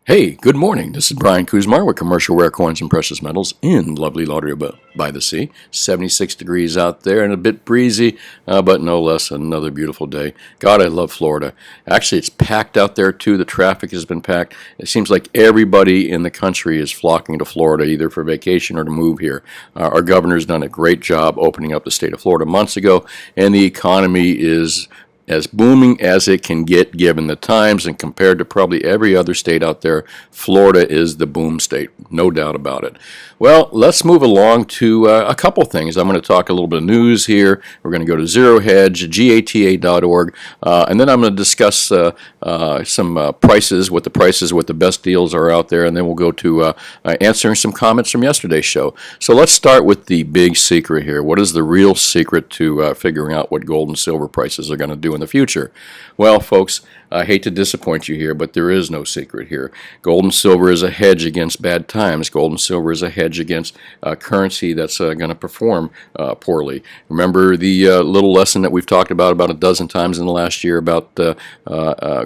Hey, good morning. This is Brian Kuzmar with Commercial Rare Coins and Precious Metals in lovely Lauderdale by the Sea. 76 degrees out there and a bit breezy, but no less another beautiful day. God, I love Florida. Actually, it's packed out there too. The traffic has been packed. It seems like everybody in the country is flocking to Florida either for vacation or to move here. Our governor's done a great job opening up the state of Florida months ago, and the economy is as booming as it can get given the times, and compared to probably every other state out there, Florida is the boom state, no doubt about it. Well, let's move along to a couple things. I'm going to talk a little bit of news here. We're going to go to Zero Hedge, GATA.org, and then I'm going to discuss some prices, what the best deals are out there, and then we'll go to answering some comments from yesterday's show. So let's start with the big secret here. What is the real secret to figuring out what gold and silver prices are going to do in the future? Well, folks, I hate to disappoint you here, but there is no secret here. Gold and silver is a hedge against bad times. Gold and silver is a hedge against currency that's going to perform poorly. Remember the little lesson that we've talked about a dozen times in the last year about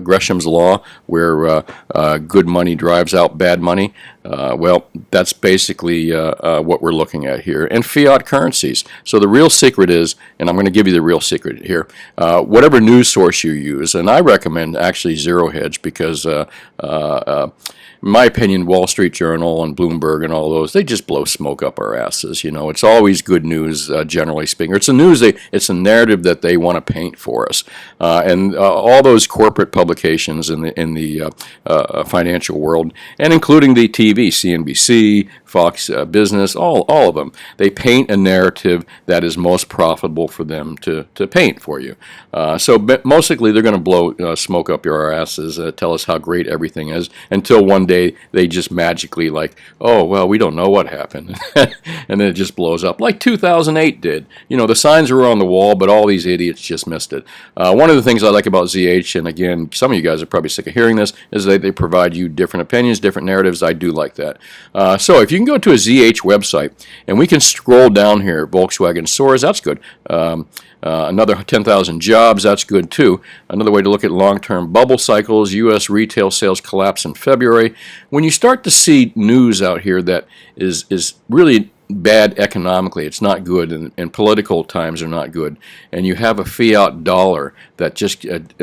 Gresham's law, where good money drives out bad money? Well, that's basically what we're looking at here. And fiat currencies. So the real secret is, and I'm going to give you the real secret here, whatever news source you use, and I recommend actually Zero Hedge because in my opinion, Wall Street Journal and Bloomberg and all those, they just blow smoke up our asses. You know, it's always good news, generally speaking. It's it's a narrative that they want to paint for us. And all those corporate publications in the financial world, and including the TV, CNBC, Fox Business, all of them, they paint a narrative that is most profitable for them to paint for you. So mostly they're going to blow smoke up your asses, tell us how great everything is, until one day they just magically oh, well, we don't know what happened. And then it just blows up like 2008 did. You know, the signs were on the wall, but all these idiots just missed it. One of the things I like about ZH, and again, some of you guys are probably sick of hearing this, is that they provide you different opinions, different narratives. I do like that. So if you can go to a ZH website, and we can scroll down here, Volkswagen soars, that's good. Another 10,000 jobs, that's good too. Another way to look at long-term bubble cycles, U.S. retail sales collapse in February. When you start to see news out here that is really bad economically, it's not good, and political times are not good, and you have a fiat dollar that just, and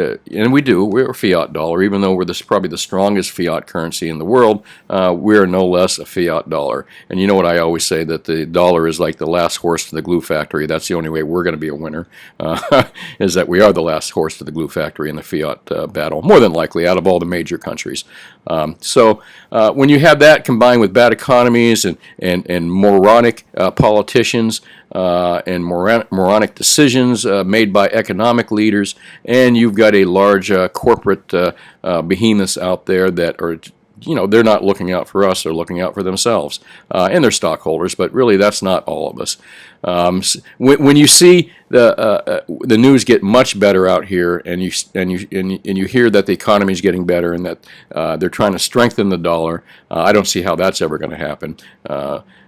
we're a fiat dollar, even though we're probably the strongest fiat currency in the world, we're no less a fiat dollar. And you know what I always say, that the dollar is like the last horse to the glue factory. That's the only way we're going to be a winner, is that we are the last horse to the glue factory in the fiat battle, more than likely, out of all the major countries. So when you have that combined with bad economies and moronic politicians and moronic decisions made by economic leaders, and you've got a large corporate behemoths out there that are, you know, they're not looking out for us, they're looking out for themselves and their stockholders, but really that's not all of us. When you see the news get much better out here, and you hear that the economy is getting better and that they're trying to strengthen the dollar, I don't see how that's ever going to happen.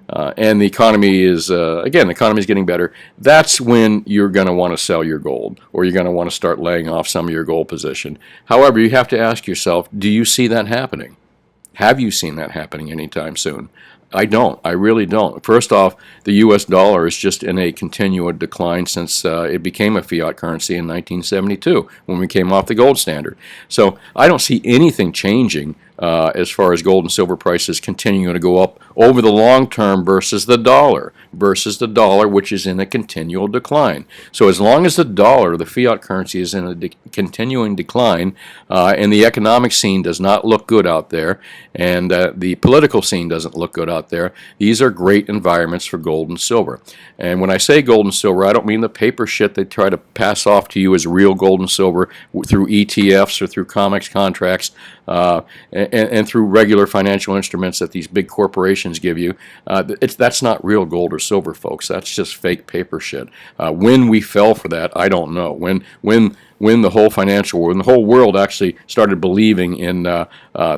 And the economy is, again, the economy is getting better. That's when you're going to want to sell your gold, or you're going to want to start laying off some of your gold position. However, you have to ask yourself, do you see that happening? Have you seen that happening anytime soon? I don't. I really don't. First off, the U.S. dollar is just in a continual decline since it became a fiat currency in 1972 when we came off the gold standard. So I don't see anything changing as far as gold and silver prices continuing to go up over the long term versus the dollar, which is in a continual decline. So as long as the dollar, the fiat currency, is in a continuing decline, and the economic scene does not look good out there, and the political scene doesn't look good out there, these are great environments for gold and silver. And when I say gold and silver, I don't mean the paper shit they try to pass off to you as real gold and silver through ETFs or through COMEX contracts, and through regular financial instruments that these big corporations give you. That's not real gold or silver, folks. That's just fake paper shit. When we fell for that, I don't know. When the whole financial world, when the whole world actually started believing in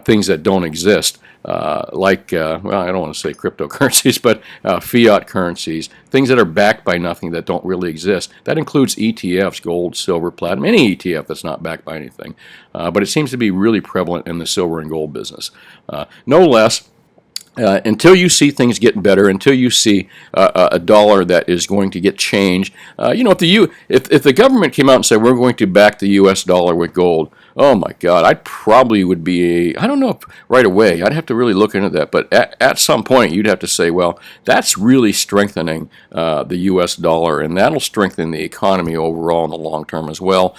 things that don't exist, well, I don't want to say cryptocurrencies, but fiat currencies, things that are backed by nothing, that don't really exist. That includes ETFs, gold, silver, platinum, any ETF that's not backed by anything. But it seems to be really prevalent in the silver and gold business. No less. Until you see things get better, until you see a dollar that is going to get changed, if the government came out and said we're going to back the U.S. dollar with gold, oh my God, I probably would be, I don't know if right away, I'd have to really look into that, but at some point you'd have to say, well, that's really strengthening the U.S. dollar, and that'll strengthen the economy overall in the long term as well,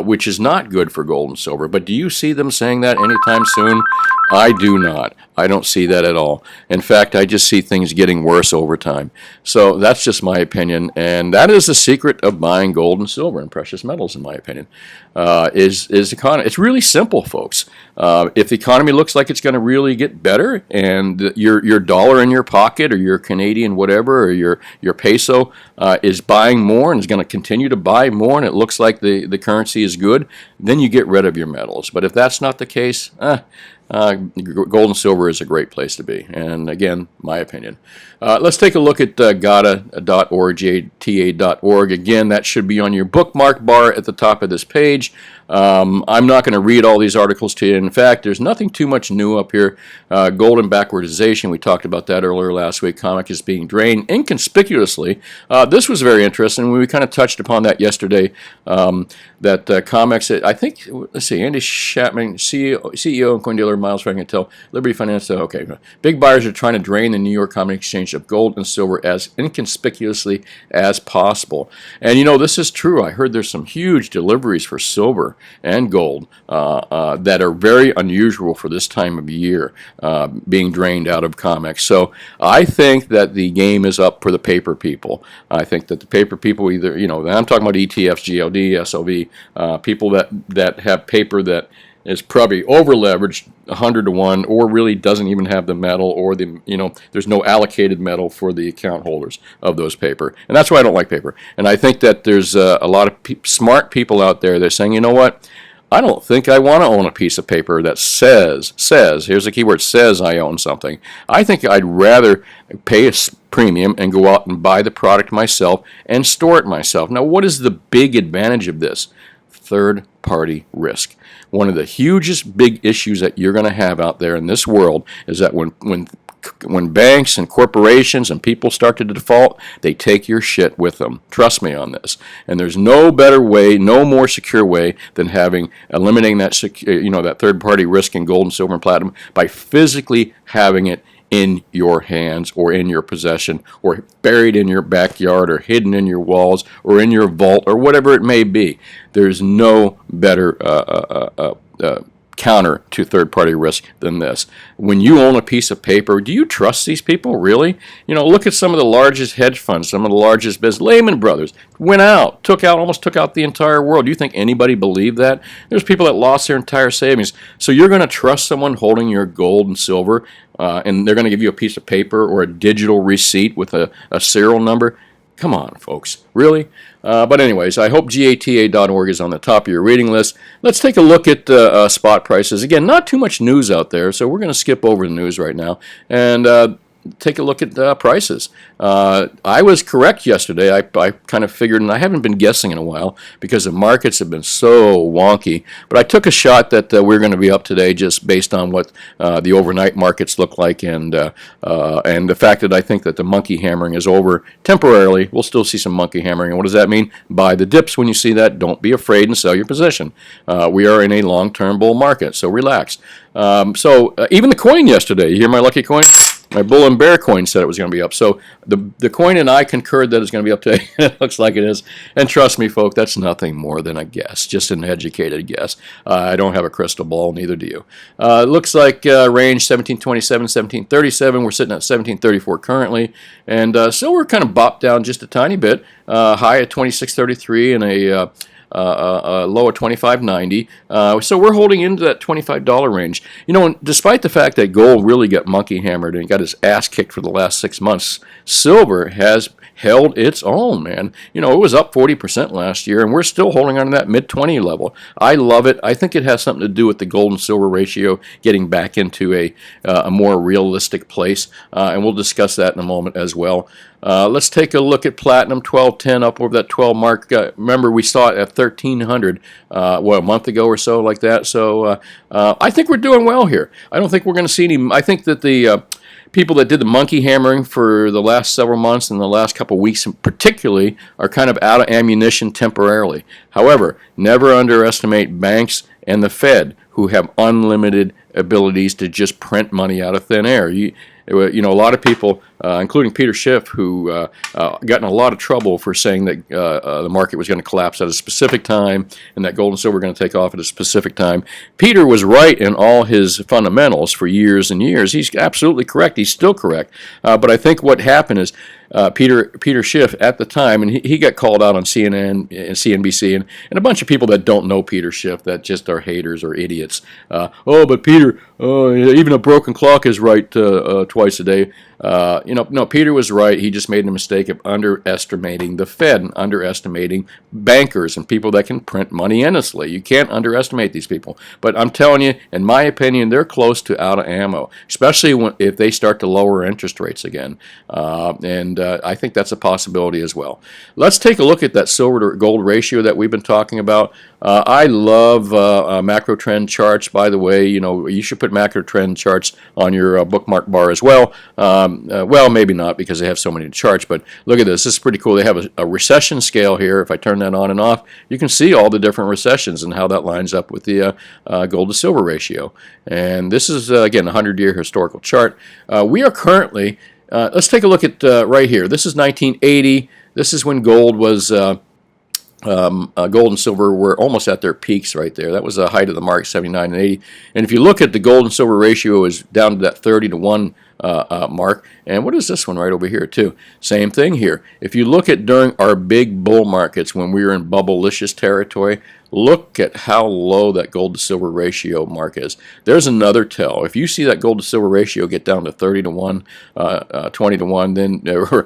which is not good for gold and silver. But do you see them saying that anytime soon? I do not. I don't see that at all. In fact, I just see things getting worse over time. So that's just my opinion, and that is the secret of buying gold and silver and precious metals, in my opinion, is economy. It's really simple, folks. If the economy looks like it's going to really get better, and your dollar in your pocket, or your Canadian whatever, or your peso is buying more and is going to continue to buy more, and it looks like the currency is good, then you get rid of your metals. But if that's not the case, gold and silver is a great place to be. And again, my opinion. Let's take a look at GATA.org, GATA.org. Again, that should be on your bookmark bar at the top of this page. I'm not going to read all these articles to you. In fact, there's nothing too much new up here. Gold and backwardization, we talked about that earlier last week. COMEX is being drained inconspicuously. This was very interesting. We kind of touched upon that yesterday, that COMEX, I think, let's see, Andy Chapman, CEO and coin dealer, Miles Frankentel, Liberty Finance, okay. Big buyers are trying to drain the New York Common Exchange of gold and silver as inconspicuously as possible. And this is true. I heard there's some huge deliveries for silver and gold that are very unusual for this time of year, being drained out of COMEX. So I think that the game is up for the paper people. I think that the paper people either, I'm talking about ETFs, GLD, SLV, people that have paper that is probably over leveraged 100 to 1, or really doesn't even have the metal, or there's no allocated metal for the account holders of those paper. And that's why I don't like paper. And I think that there's a lot of smart people out there that are saying, you know what, I don't think I want to own a piece of paper that says, here's the key word, says I own something. I think I'd rather pay a premium and go out and buy the product myself and store it myself. Now, what is the big advantage of this? Third-party risk. One of the hugest big issues that you're going to have out there in this world is that when banks and corporations and people start to default, they take your shit with them. Trust me on this. And there's no better way, no more secure way than eliminating that that third-party risk in gold and silver and platinum by physically having it in your hands, or in your possession, or buried in your backyard, or hidden in your walls, or in your vault, or whatever it may be. There's no better counter to third-party risk than this. When you own a piece of paper, do you trust these people, really? Look at some of the largest hedge funds, some of the largest business. Lehman Brothers went out, almost took out the entire world. Do you think anybody believed that? There's people that lost their entire savings. So you're going to trust someone holding your gold and silver, and they're going to give you a piece of paper or a digital receipt with a serial number? Come on, folks. Really? But anyways, I hope GATA.org is on the top of your reading list. Let's take a look at spot prices. Again, not too much news out there, so we're going to skip over the news right now and take a look at prices. I was correct yesterday. I kind of figured, and I haven't been guessing in a while because the markets have been so wonky, but I took a shot that we're going to be up today just based on what the overnight markets look like, and the fact that I think that the monkey hammering is over temporarily. We'll still see some monkey hammering. And what does that mean? Buy the dips when you see that. Don't be afraid and sell your position. We are in a long-term bull market, so relax. So even the coin yesterday, you hear my lucky coin? My bull and bear coin said it was going to be up. So the coin and I concurred that it's going to be up today. It looks like it is. And trust me, folks, that's nothing more than a guess, just an educated guess. I don't have a crystal ball, neither do you. It looks like range 1727, 1737. We're sitting at 1734 currently. And silver kind of bopped down just a tiny bit. High at 2633 and a low at $25.90. So we're holding into that $25 range. Despite the fact that gold really got monkey hammered and got his ass kicked for the last 6 months, silver has held its own, man. You know, it was up 40% last year, and we're still holding on to that mid-20 level. I love it. I think it has something to do with the gold and silver ratio getting back into a more realistic place, and we'll discuss that in a moment as well. Let's take a look at platinum, 1210 up over that 12 mark. Remember, we saw it at 1300 a month ago or so, like that. So I think we're doing well here. I don't think we're going to see any. I think that the people that did the monkey hammering for the last several months and the last couple of weeks particularly are kind of out of ammunition temporarily. However, never underestimate banks and the Fed, who have unlimited abilities to just print money out of thin air. You know, a lot of people, including Peter Schiff, who got in a lot of trouble for saying that the market was going to collapse at a specific time and that gold and silver were going to take off at a specific time. Peter was right in all his fundamentals for years and years. He's absolutely correct. He's still correct. But I think what happened is Peter Schiff at the time, and he got called out on CNN and CNBC, and a bunch of people that don't know Peter Schiff, that just are haters or idiots. But Peter, even a broken clock is right twice a day. No, Peter was right. He just made a mistake of underestimating the Fed and underestimating bankers and people that can print money endlessly. You can't underestimate these people. But I'm telling you, in my opinion, they're close to out of ammo, especially if they start to lower interest rates again. And I think that's a possibility as well. Let's take a look at that silver to gold ratio that we've been talking about. I love macro trend charts. By the way, you know, you should put macro trend charts on your bookmark bar as well. Well, maybe not because they have so many charts, but look at this. This is pretty cool. They have a recession scale here. If I turn that on and off, you can see all the different recessions and how that lines up with the gold to silver ratio. And this is, again, a 100-year historical chart. We are currently, let's take a look at right here. This is 1980. This is when gold was... gold and silver were almost at their peaks right there. That was the height of the mark, 79 and 80. And if you look at the gold and silver ratio is down to that 30 to 1 mark. And what is this one right over here too? Same thing here. If you look at during our big bull markets when we were in bubblicious territory, look at how low that gold to silver ratio mark is. There's another tell. If you see that gold to silver ratio get down to 30 to 1, 20 to 1, then or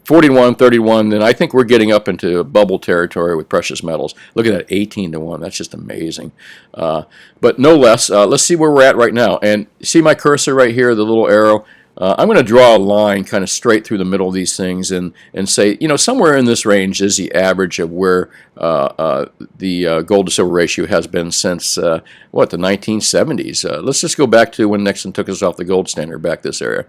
40 to 1, 30 to 1, then I think we're getting up into bubble territory with precious metals. Look at that, 18 to 1. That's just amazing. But no less, let's see where we're at right now. And see my cursor right here, the little arrow? I'm going to draw a line kind of straight through the middle of these things and say, you know, somewhere in this range is the average of where the gold to silver ratio has been since, the 1970s. Let's just go back to when Nixon took us off the gold standard, back this area.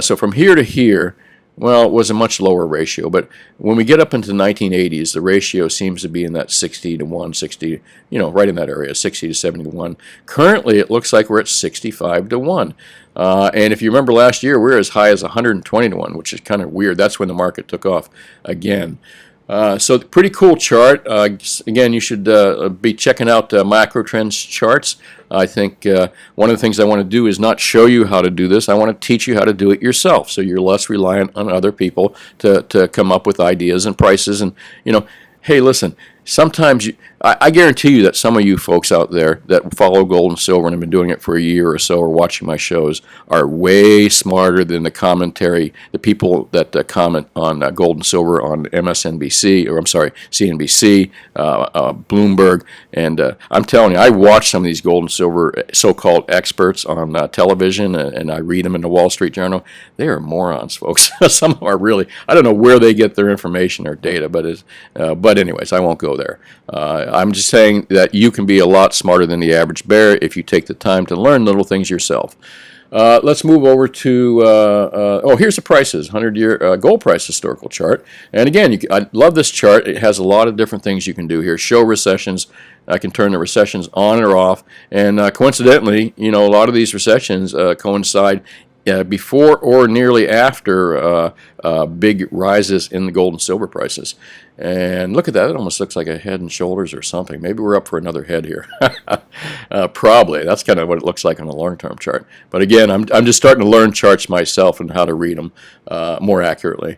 So from here to here, well, it was a much lower ratio, but when we get up into the 1980s, the ratio seems to be in that 60 to 1, 60, you know, right in that area, 60 to 70 to 1. Currently, it looks like we're at 65 to 1. And if you remember last year, we were as high as 120 to 1, which is kind of weird. That's when the market took off again. So pretty cool chart. Again, you should be checking out macro trends charts. I think one of the things I want to do is not show you how to do this. I want to teach you how to do it yourself, so you're less reliant on other people to come up with ideas and prices. And, you know, hey, listen, sometimes I guarantee you that some of you folks out there that follow gold and silver and have been doing it for a year or so or watching my shows are way smarter than the commentary, the people that comment on gold and silver on MSNBC, or I'm sorry, CNBC, Bloomberg, and I'm telling you, I watch some of these gold and silver so-called experts on television, and I read them in the Wall Street Journal. They are morons, folks. Some of them are really, I don't know where they get their information or data, but anyways, I won't go there. I'm just saying that you can be a lot smarter than the average bear if you take the time to learn little things yourself. Let's move over to, here's the prices, 100-year gold price historical chart. And again, I love this chart. It has a lot of different things you can do here. Show recessions. I can turn the recessions on or off. And coincidentally, you know, a lot of these recessions coincide before or nearly after big rises in the gold and silver prices. And look at that. It almost looks like a head and shoulders or something. Maybe we're up for another head here. Probably. That's kind of what it looks like on a long-term chart. But again, I'm just starting to learn charts myself and how to read them more accurately.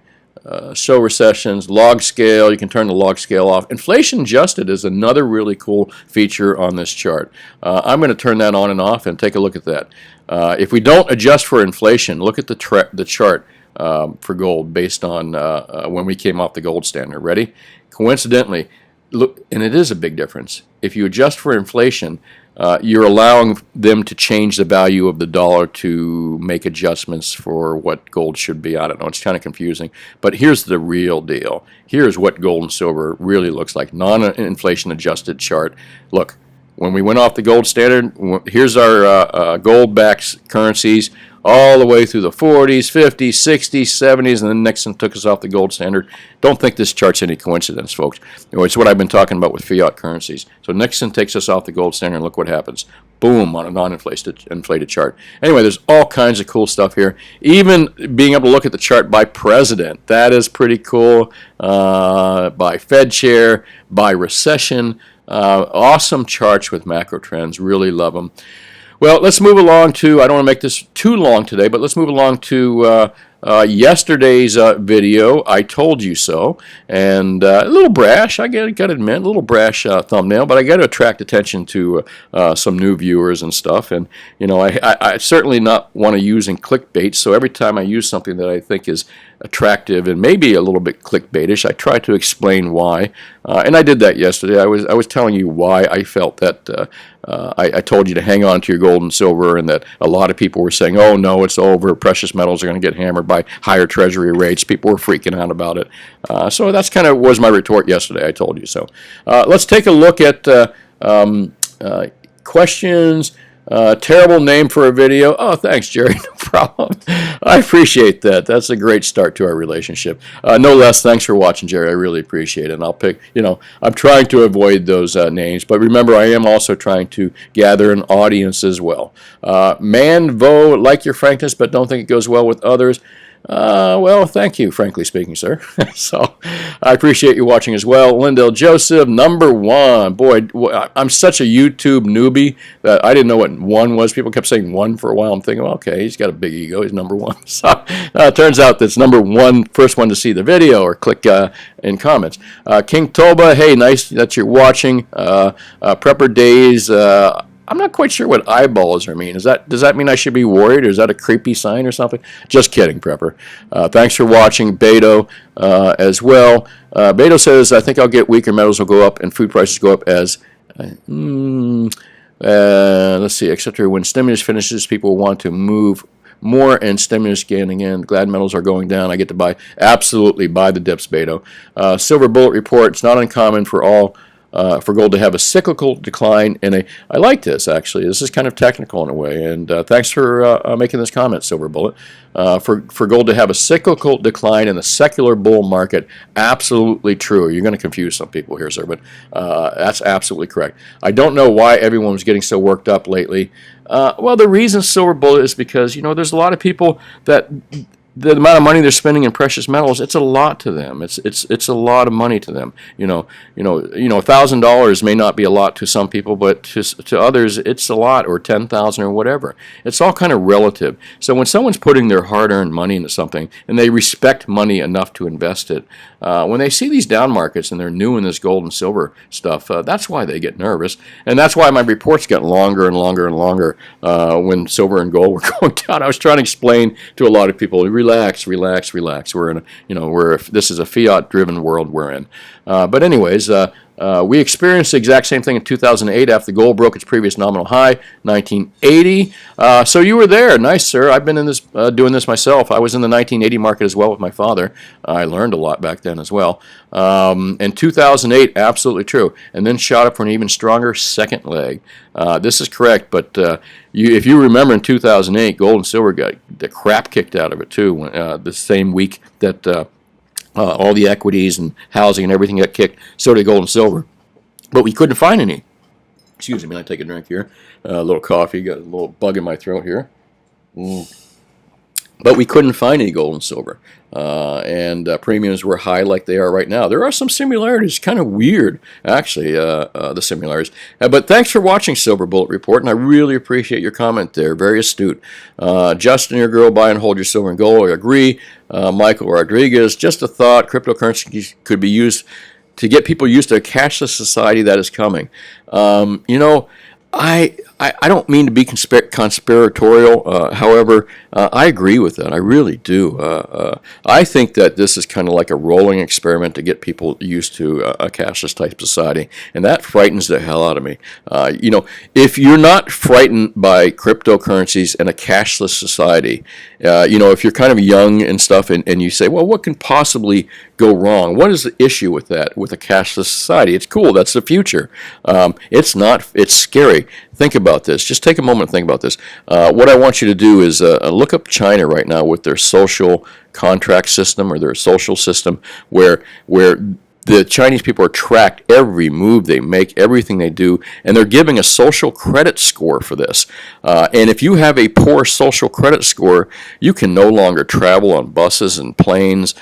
Show recessions, log scale. You can turn the log scale off. Inflation adjusted is another really cool feature on this chart. I'm going to turn that on and off and take a look at that. If we don't adjust for inflation, look at the chart. for gold based on when we came off the gold standard. Ready? Coincidentally, look, and it is a big difference. If you adjust for inflation, you're allowing them to change the value of the dollar to make adjustments for what gold should be. I don't know. It's kind of confusing. But here's the real deal. Here's what gold and silver really looks like. Non-inflation adjusted chart. Look, when we went off the gold standard, here's our gold-backed currencies all the way through the 40s, 50s, 60s, 70s, and then Nixon took us off the gold standard. Don't think this chart's any coincidence, folks. It's what I've been talking about with fiat currencies. So Nixon takes us off the gold standard, and look what happens. Boom, on a non-inflated chart. Anyway, there's all kinds of cool stuff here. Even being able to look at the chart by president, that is pretty cool. By Fed chair, by recession. Awesome charts with macro trends. Really love them. Well, let's move along to, I don't want to make this too long today, but let's move along to yesterday's video, I Told You So. And a little brash, I got to admit, a little brash thumbnail, but I got to attract attention to some new viewers and stuff. And, you know, I certainly not want to use in clickbait, so every time I use something that I think is attractive and maybe a little bit clickbaitish, I try to explain why. And I did that yesterday. I was telling you why I felt that I told you to hang on to your gold and silver, and that a lot of people were saying, oh no, it's over, precious metals are going to get hammered by higher treasury rates. People were freaking out about it. So that's kind of was my retort yesterday. I told you so. Let's take a look at questions. Terrible name for a video. Oh, thanks, Jerry. No problem. I appreciate that. That's a great start to our relationship. No less, thanks for watching, Jerry. I really appreciate it. And I'll pick, you know, I'm trying to avoid those names. But remember, I am also trying to gather an audience as well. Manvo, like your frankness, but don't think it goes well with others. Well, thank you, frankly speaking, sir. So I appreciate you watching as well. Lindell Joseph, #1. Boy, I'm such a YouTube newbie that I didn't know what 1 was. People kept saying 1 for a while. I'm thinking, well, okay, he's got a big ego. He's #1. So it turns out that's #1, first one to see the video or click in comments. King Toba, hey, nice that you're watching. Prepper Days. I'm not quite sure what eyeballs mean. Does that mean I should be worried, or is that a creepy sign or something? Just kidding, Prepper. Thanks for watching, Beto, as well. Beto says, I think I'll get weaker metals will go up and food prices go up as, let's see, etc. When stimulus finishes, people want to move more and stimulus gaining in. Glad metals are going down. I get to buy, absolutely buy the dips, Beto. Silver bullet report, it's not uncommon for gold to have a cyclical decline I like this, actually. This is kind of technical in a way, and thanks for making this comment, Silver Bullet. For gold to have a cyclical decline in the secular bull market, absolutely true. You're going to confuse some people here, sir, but that's absolutely correct. I don't know why everyone was getting so worked up lately. Well, the reason, Silver Bullet, is because, you know, there's a lot of people that the amount of money they're spending in precious metals, it's a lot to them. It's a lot of money to them. $1,000 may not be a lot to some people, but to others it's a lot, or 10,000 or whatever. It's all kind of relative. So when someone's putting their hard-earned money into something and they respect money enough to invest it, when they see these down markets and they're new in this gold and silver stuff, that's why they get nervous, and that's why my reports get longer and longer and longer when silver and gold were going down. I was trying to explain to a lot of people, relax. We're in this is a fiat-driven world we're in. But anyways, we experienced the exact same thing in 2008 after the gold broke its previous nominal high, 1980. So you were there. Nice, sir. I've been in this doing this myself. I was in the 1980 market as well with my father. I learned a lot back then as well. In 2008, absolutely true. And then shot up for an even stronger second leg. This is correct, but if you remember in 2008, gold and silver got the crap kicked out of it too. The same week that all the equities and housing and everything got kicked, so did gold and silver. But we couldn't find any. Excuse me, I take a drink here. A little coffee, got a little bug in my throat here. But we couldn't find any gold and silver. And premiums were high like they are right now. There are some similarities, kind of weird, actually, the similarities. But thanks for watching Silver Bullet Report, and I really appreciate your comment there. Very astute. Justin, your girl, buy and hold your silver and gold. I agree. Michael Rodriguez, just a thought. Cryptocurrency could be used to get people used to a cashless society that is coming. I I don't mean to be conspiratorial. However, I agree with that. I really do. I think that this is kind of like a rolling experiment to get people used to a cashless type society, and that frightens the hell out of me. If you're not frightened by cryptocurrencies and a cashless society, if you're kind of young and stuff, and you say, well, what can possibly go wrong? What is the issue with that, with a cashless society? It's cool. That's the future. It's not. It's scary. Think about this. Just take a moment and think about this. What I want you to do is look up China right now with their social contract system or their social system where the Chinese people are tracked every move they make, everything they do, and they're giving a social credit score for this. And if you have a poor social credit score, you can no longer travel on buses and planes.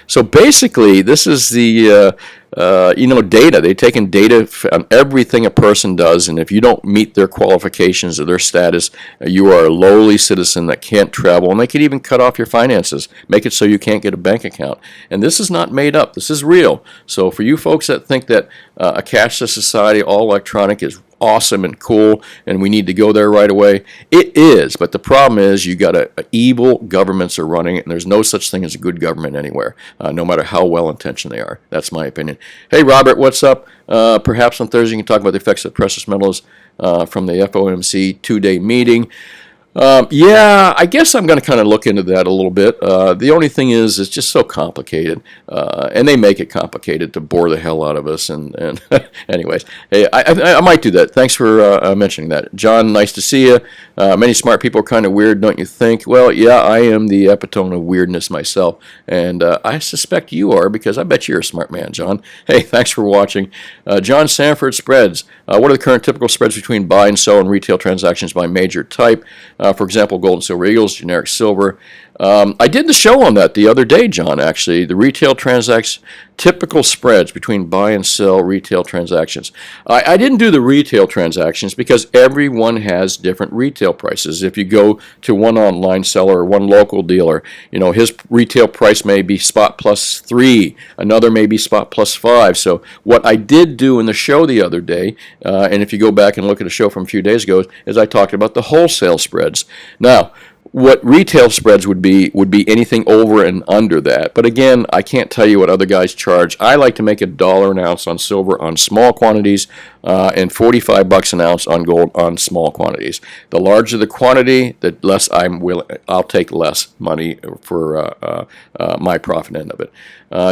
So basically, this is the data. They've taken data on everything a person does, and if you don't meet their qualifications or their status, you are a lowly citizen that can't travel, and they could even cut off your finances, make it so you can't get a bank account. And this is not made up. This is real. So for you folks that think that a cashless society, all electronic, is awesome and cool and we need to go there right away, it is. But the problem is you got evil governments are running it, and there's no such thing as a good government anywhere, no matter how well intentioned they are. That's my opinion. Hey Robert, what's up? Perhaps on Thursday you can talk about the effects of precious metals from the FOMC 2-day meeting. I guess I'm going to kind of look into that a little bit. The only thing is, it's just so complicated, and they make it complicated to bore the hell out of us. And anyways, hey, I might do that. Thanks for mentioning that. John, nice to see you. Many smart people are kind of weird, don't you think? Well, yeah, I am the epitome of weirdness myself, and I suspect you are, because I bet you're a smart man, John. Hey, thanks for watching. John Sanford, spreads. What are the current typical spreads between buy and sell and retail transactions by major type? For example, gold and silver eagles, generic silver. I did the show on that the other day, John, actually. The retail transactions, typical spreads between buy and sell retail transactions. I didn't do the retail transactions because everyone has different retail prices. If you go to one online seller or one local dealer, his retail price may be spot plus 3, another may be spot plus 5. So what I did do in the show the other day, and if you go back and look at a show from a few days ago, is I talked about the wholesale spreads. Now, what retail spreads would be anything over and under that. But again, I can't tell you what other guys charge. I like to make $1 an ounce on silver on small quantities, and $45 an ounce on gold on small quantities. The larger the quantity, the less I'll take less money for my profit end of it.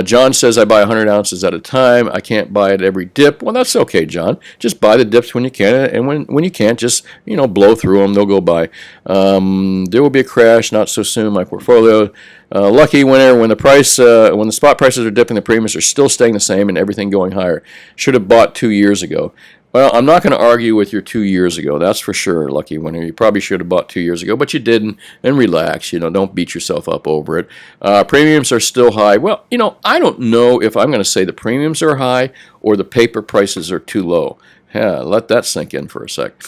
John says I buy 100 ounces at a time. I can't buy it every dip. Well, that's okay, John. Just buy the dips when you can, and when you can't, just blow through them. They'll go by. There will be a crash, not so soon. My portfolio. Lucky winner when the spot prices are dipping, the premiums are still staying the same and everything going higher. Should have bought 2 years ago. Well, I'm not going to argue with your 2 years ago. That's for sure, lucky winner. You probably should have bought 2 years ago, but you didn't. And relax. Don't beat yourself up over it. Premiums are still high. Well, I don't know if I'm going to say the premiums are high or the paper prices are too low. Yeah, let that sink in for a sec.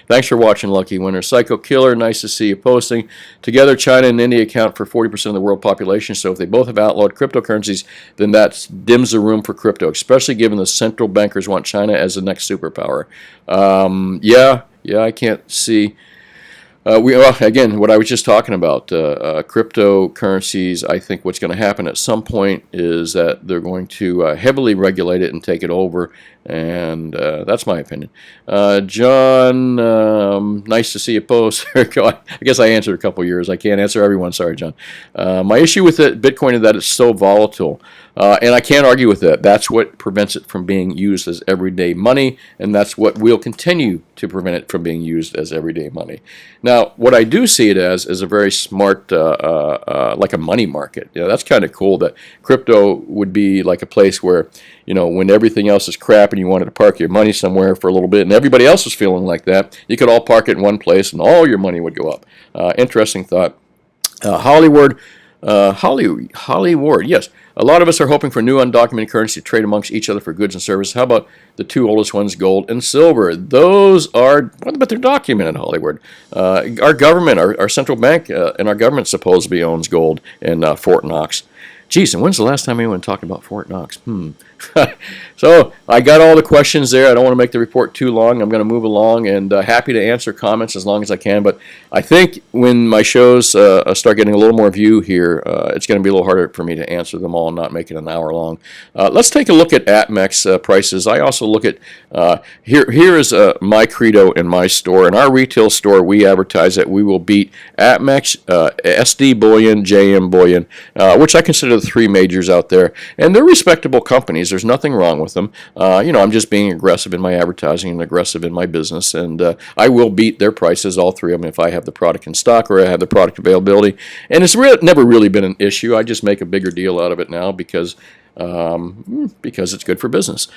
Thanks for watching, Lucky Winner. Psycho Killer, nice to see you posting. Together, China and India account for 40% of the world population, so if they both have outlawed cryptocurrencies, then that dims the room for crypto, especially given the central bankers want China as the next superpower. I can't see... again, what I was just talking about, cryptocurrencies, I think what's going to happen at some point is that they're going to heavily regulate it and take it over, and that's my opinion. John, nice to see you post. I guess I answered a couple years. I can't answer everyone. Sorry, John. My issue with Bitcoin is that it's so volatile, and I can't argue with that. That's what prevents it from being used as everyday money, and that's what will continue to prevent it from being used as everyday money. Now, what I do see it as is a very smart, like a money market. That's kind of cool that crypto would be like a place where, when everything else is crap and you wanted to park your money somewhere for a little bit and everybody else was feeling like that, you could all park it in one place and all your money would go up. Interesting thought. Hollywood, yes. A lot of us are hoping for new undocumented currency to trade amongst each other for goods and services. How about the two oldest ones, gold and silver? Those are, but they're documented, Hollywood. Our government, our central bank, and our government supposedly owns gold in Fort Knox. Geez, and when's the last time anyone talked about Fort Knox? So I got all the questions there. I don't want to make the report too long. I'm going to move along, and happy to answer comments as long as I can. But I think when my shows start getting a little more view here, it's going to be a little harder for me to answer them all and not make it an hour long. Let's take a look at APMEX prices. I also look at here is my credo in my store. In our retail store, we advertise that we will beat APMEX, SD Bullion, JM Bullion, which I consider the three majors out there, and they're respectable companies. There's nothing wrong with them. I'm just being aggressive in my advertising and aggressive in my business, and I will beat their prices, all three of them, if I have the product in stock or I have the product availability. And it's never really been an issue. I just make a bigger deal out of it now because it's good for business.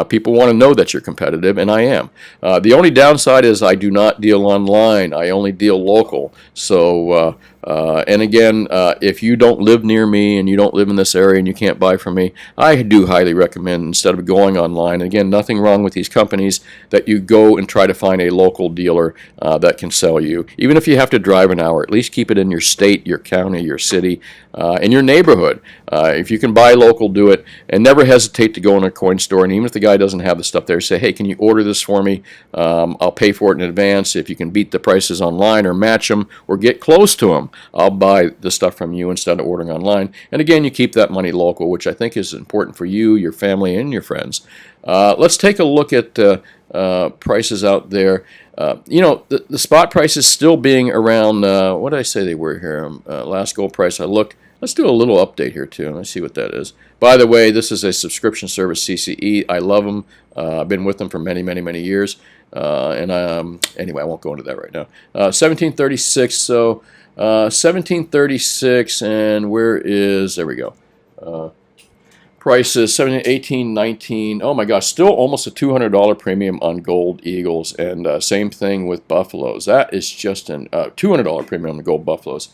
People want to know that you're competitive, and I am. The only downside is I do not deal online. I only deal local. So, and again, if you don't live near me and you don't live in this area and you can't buy from me, I do highly recommend, instead of going online, again, nothing wrong with these companies, that you go and try to find a local dealer that can sell you. Even if you have to drive an hour, at least keep it in your state, your county, your city, in your neighborhood. If you can buy local, do it, and never hesitate to go in a coin store. And even if the guy doesn't have the stuff there, say, hey, can you order this for me? I'll pay for it in advance. If you can beat the prices online or match them or get close to them, I'll buy the stuff from you instead of ordering online. And again, you keep that money local, which I think is important for you, your family, and your friends. Let's take a look at prices out there. The spot price is still being around, what did I say they were here? Last gold price I looked. Let's do a little update here too. Let's see what that is. By the way, this is a subscription service, CCE. I love them. I've been with them for many, many, many years. Anyway, I won't go into that right now. 1736. So 1736, and where is? There we go. Prices 17, 18, 19. Oh my gosh, still almost a $200 premium on gold eagles, and same thing with buffaloes. That is just a $200 premium on gold buffaloes.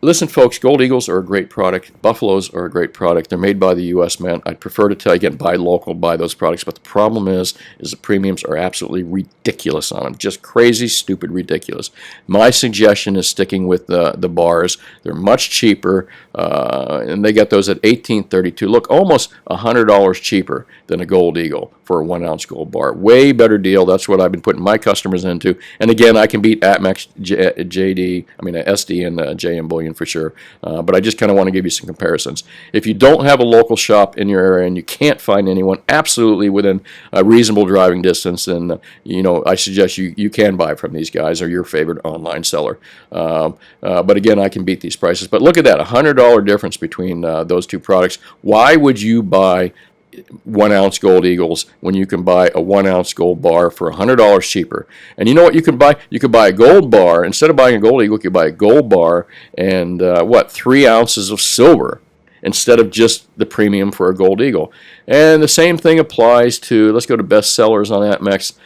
Listen, folks, gold eagles are a great product. Buffaloes are a great product. They're made by the U.S. mint. I'd prefer to tell you, again, buy local, buy those products. But the problem is the premiums are absolutely ridiculous on them. Just crazy, stupid, ridiculous. My suggestion is sticking with the bars. They're much cheaper, and they got those at $18.32. Look, almost $100 cheaper than a gold eagle for a 1 ounce gold bar. Way better deal. That's what I've been putting my customers into. And again, I can beat APMEX, SD, and JM Bullion for sure. But I just kind of want to give you some comparisons. If you don't have a local shop in your area and you can't find anyone absolutely within a reasonable driving distance, then I suggest you can buy from these guys or your favorite online seller. But again, I can beat these prices. But look at that, $100 difference between those two products. Why would you buy 1 ounce gold eagles when you can buy a 1 ounce gold bar for $100 cheaper? And you know what you can buy? You could buy a gold bar. Instead of buying a gold eagle, you could buy a gold bar and 3 ounces of silver instead of just the premium for a gold eagle. And the same thing applies to, let's go to best sellers on APMEX.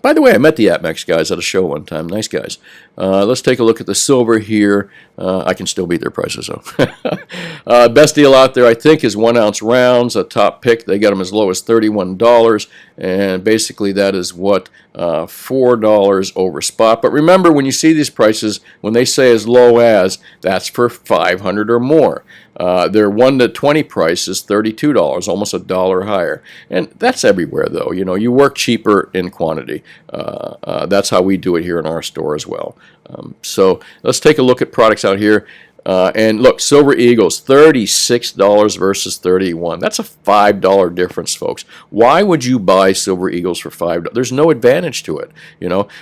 By the way, I met the APMEX guys at a show one time. Nice guys. Let's take a look at the silver here. I can still beat their prices, though. Best deal out there, I think, is 1 ounce rounds. A top pick. They got them as low as $31. And basically, that is what, $4 over spot. But remember, when you see these prices, when they say as low as, that's for 500 or more. Their 1 to 20 price is $32, almost $1 higher. And that's everywhere, though. You work cheaper in quantity. That's how we do it here in our store as well. So let's take a look at products out here. And look, Silver Eagles, $36 versus $31. That's a $5 difference, folks. Why would you buy Silver Eagles for $5? There's no advantage to it.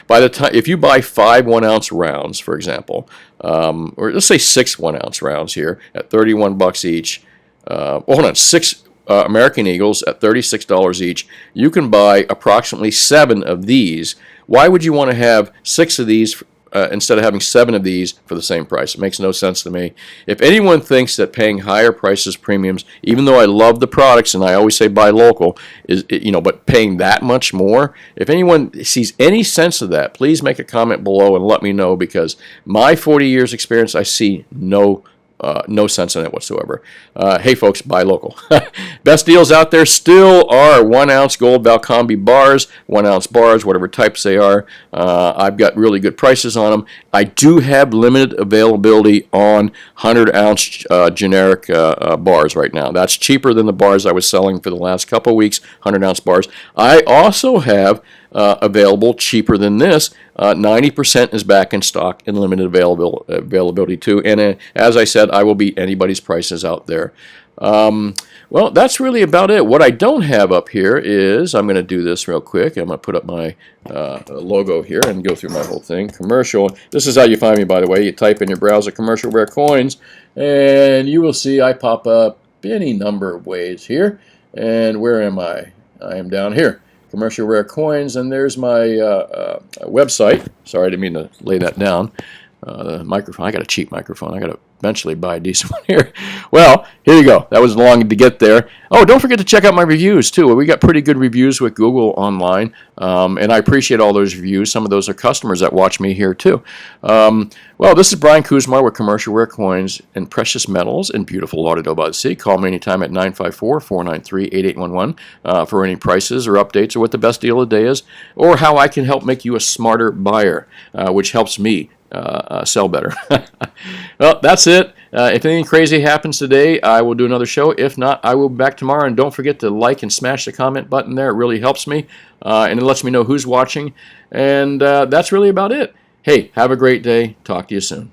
By the time, if you buy 5 1 ounce rounds, for example, or let's say 6 1 ounce rounds here at $31 each. Hold on, 6 American Eagles at $36 each. You can buy approximately 7 of these. Why would you want to have 6 of these instead of having 7 of these for the same price? It makes no sense to me. If anyone thinks that paying higher prices, premiums, even though I love the products and I always say buy local, but paying that much more, if anyone sees any sense of that, please make a comment below and let me know, because my 40 years experience, I see no no sense in it whatsoever. Hey, folks, buy local. Best deals out there still are 1 ounce gold Valcombi bars, 1 ounce bars, whatever types they are. I've got really good prices on them. I do have limited availability on 100 ounce generic bars right now. That's cheaper than the bars I was selling for the last couple of weeks, 100 ounce bars. I also have available cheaper than this. 90% is back in stock and limited availability too. And as I said, I will beat anybody's prices out there. Well, that's really about it. What I don't have up here is, I'm going to do this real quick. I'm going to put up my logo here and go through my whole thing. Commercial. This is how you find me, by the way. You type in your browser Commercial Rare Coins, and you will see I pop up any number of ways here. And where am I? I am down here. Commercial Rare Coins, and there's my website. Sorry, I didn't mean to lay that down. The microphone. I got a cheap microphone. I got to eventually buy a decent one here. Well, here you go. That was long to get there. Oh, don't forget to check out my reviews too. We got pretty good reviews with Google online, and I appreciate all those reviews. Some of those are customers that watch me here too. Well, this is Brian Kuzmar with Commercial Rare Coins and Precious Metals in beautiful Lauderdale by the Sea. Call me anytime at 954-493-8811 for any prices or updates or what the best deal of the day is, or how I can help make you a smarter buyer, which helps me sell better. Well, that's it. If anything crazy happens today, I will do another show. If not, I will be back tomorrow. And don't forget to like and smash the comment button there. It really helps me, and it lets me know who's watching. And that's really about it. Hey, have a great day. Talk to you soon.